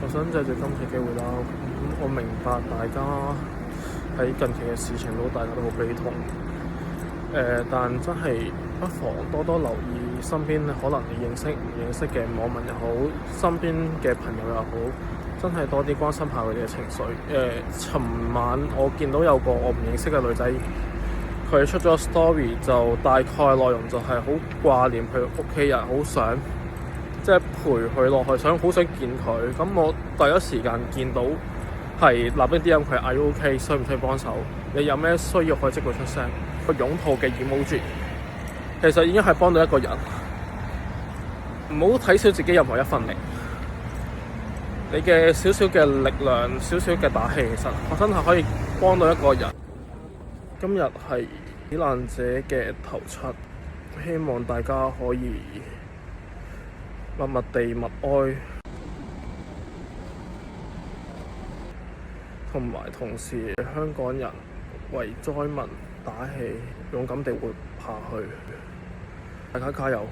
我想借住今次機會啦，我明白大家喺近期嘅事情大家都好悲痛。但真係不妨多多留意身邊可能你認識唔認識嘅網民又好，身邊嘅朋友又好，真係多啲關心下佢哋嘅情緒。尋晚我見到有個我唔認識嘅女仔，佢出咗 story， 就大概內容就係好掛念佢屋企人，好想即係陪佢落去，好想見佢。咁我第一時間見到係立即 DM 佢，Are you OK？ 需唔需要幫手？你有咩需要可以即刻出聲。個擁抱嘅 emoji 其實已經係幫到一個人。唔好睇小自己任何一份力，你嘅少少嘅力量、少少嘅打氣，其實我真係可以幫到一個人。今日係死難者嘅頭七，希望大家可以默默地默哀，同時香港人為災民打氣，勇敢地活下去，大家加油！